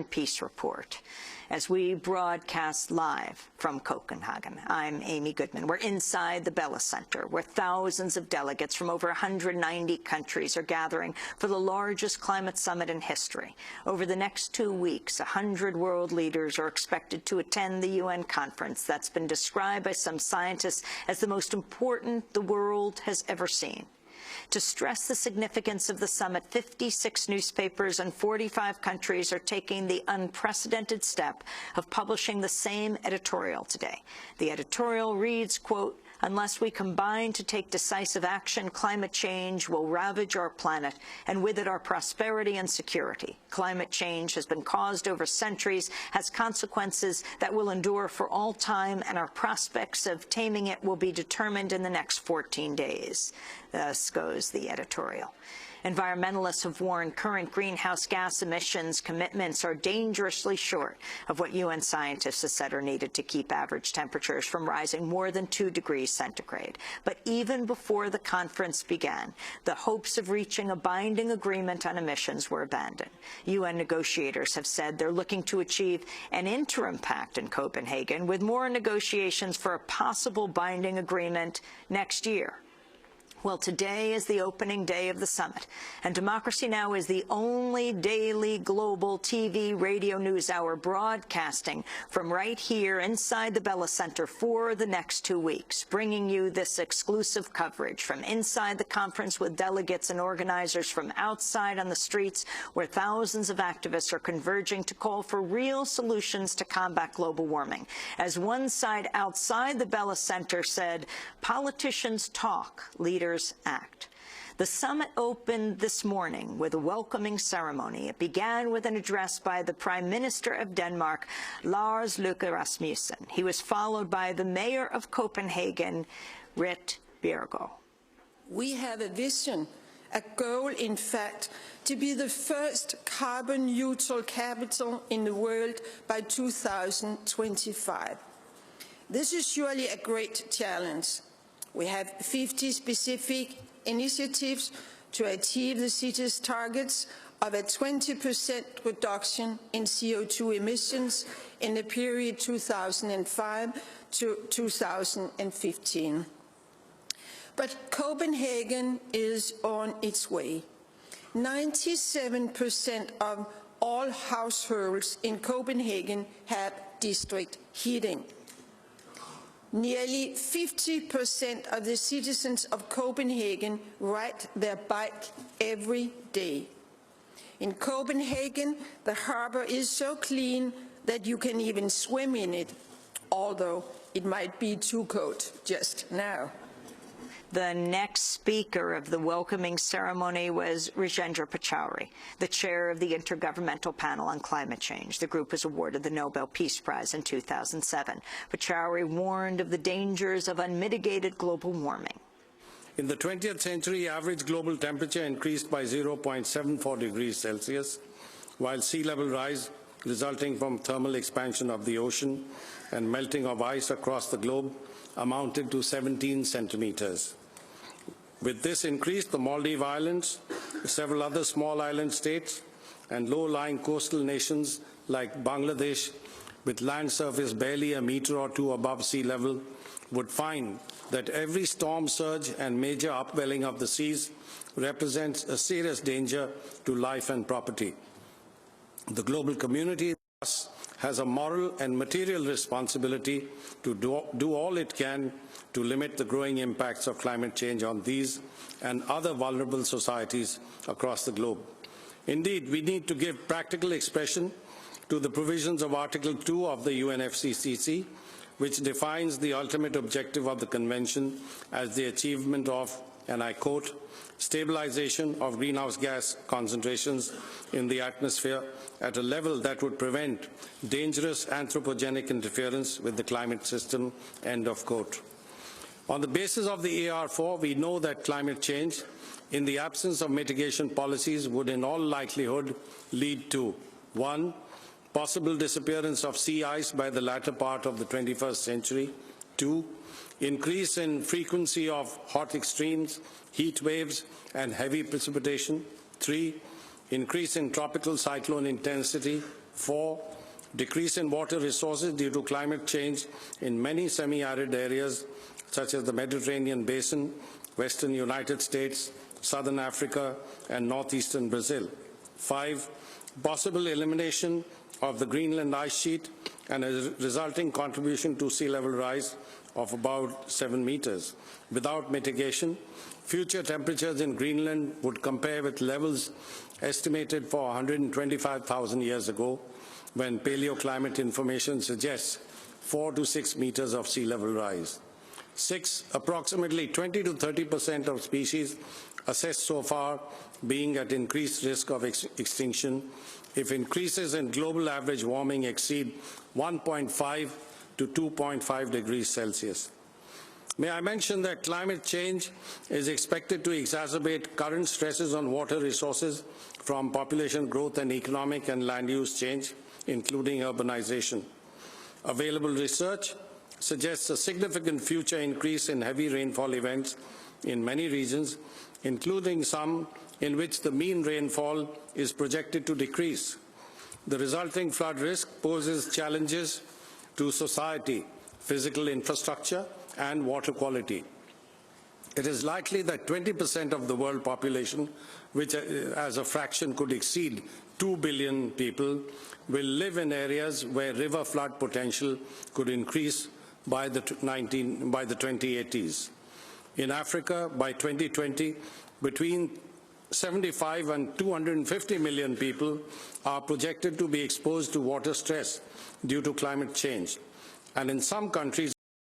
Peace Report. As we broadcast live from Copenhagen, I'm Amy Goodman. We're inside the Bella Center, where thousands of delegates from over 190 countries are gathering for the largest climate summit in history. Over the next 2 weeks, 100 world leaders are expected to attend the UN conference that's been described by some scientists as the most important the world has ever seen. To stress the significance of the summit, 56 newspapers in 45 countries are taking the unprecedented step of publishing the same editorial today. The editorial reads, quote, "Unless we combine to take decisive action, climate change will ravage our planet, and with it our prosperity and security. Climate change has been caused over centuries, has consequences that will endure for all time, and our prospects of taming it will be determined in the next 14 days. Thus goes the editorial. Environmentalists have warned current greenhouse gas emissions commitments are dangerously short of what UN scientists have said are needed to keep average temperatures from rising more than 2 degrees centigrade. But even before the conference began, the hopes of reaching a binding agreement on emissions were abandoned. UN negotiators have said they're looking to achieve an interim pact in Copenhagen, with more negotiations for a possible binding agreement next year. Well, today is the opening day of the summit, and Democracy Now! Is the only daily global TV radio news hour broadcasting from right here inside the Bella Center for the next 2 weeks, bringing you this exclusive coverage from inside the conference with delegates and organizers from outside on the streets, where thousands of activists are converging to call for real solutions to combat global warming. As one side outside the Bella Center said, politicians talk, leaders act. The summit opened this morning with a welcoming ceremony. It began with an address by the Prime Minister of Denmark, Lars Løkke Rasmussen. He was followed by the Mayor of Copenhagen, Ritt Bjerregaard. We have a vision, a goal, in fact, to be the first carbon-neutral capital in the world by 2025. This is surely a great challenge. We have 50 specific initiatives to achieve the city's targets of a 20% reduction in CO2 emissions in the period 2005 to 2015. But Copenhagen is on its way. 97% of all households in Copenhagen have district heating. Nearly 50% of the citizens of Copenhagen ride their bike every day. In Copenhagen, the harbor is so clean that you can even swim in it, although it might be too cold just now. The next speaker of the welcoming ceremony was Rajendra Pachauri, the chair of the Intergovernmental Panel on Climate Change. The group was awarded the Nobel Peace Prize in 2007. Pachauri warned of the dangers of unmitigated global warming. In the 20th century, average global temperature increased by 0.74 degrees Celsius, while sea level rise resulting from thermal expansion of the ocean and melting of ice across the globe amounted to 17 centimeters. With this increase, the Maldives Islands, several other small island states, and low-lying coastal nations like Bangladesh, with land surface barely a meter or two above sea level, would find that every storm surge and major upwelling of the seas represents a serious danger to life and property. The global community thus has a moral and material responsibility to do all it can to limit the growing impacts of climate change on these and other vulnerable societies across the globe. Indeed, we need to give practical expression to the provisions of Article 2 of the UNFCCC, which defines the ultimate objective of the Convention as the achievement of, and I quote, stabilization of greenhouse gas concentrations in the atmosphere at a level that would prevent dangerous anthropogenic interference with the climate system, end of quote. On the basis of the AR4, we know that climate change, in the absence of mitigation policies, would in all likelihood lead to 1. Possible disappearance of sea ice by the latter part of the 21st century, 2. Increase in frequency of hot extremes, heat waves, and heavy precipitation, 3. Increase in tropical cyclone intensity, 4, decrease in water resources due to climate change in many semi-arid areas such as the Mediterranean Basin, Western United States, Southern Africa, and Northeastern Brazil. 5, possible elimination of the Greenland ice sheet and a resulting contribution to sea level rise of about 7 meters. Without mitigation, future temperatures in Greenland would compare with levels estimated for 125,000 years ago, when paleoclimate information suggests 4 to 6 meters of sea level rise. 6, approximately 20 to 30% of species assessed so far being at increased risk of extinction if increases in global average warming exceed 1.5 to 2.5 degrees Celsius. May I mention that climate change is expected to exacerbate current stresses on water resources from population growth and economic and land use change, including urbanization. Available research suggests a significant future increase in heavy rainfall events in many regions, including some in which the mean rainfall is projected to decrease. The resulting flood risk poses challenges to society, physical infrastructure, and water quality. It is likely that 20% of the world population, which as a fraction could exceed 2 billion people, will live in areas where river flood potential could increase by the 2080s. In Africa, by 2020, between 75 and 250 million people are projected to be exposed to water stress due to climate change. And in some countries,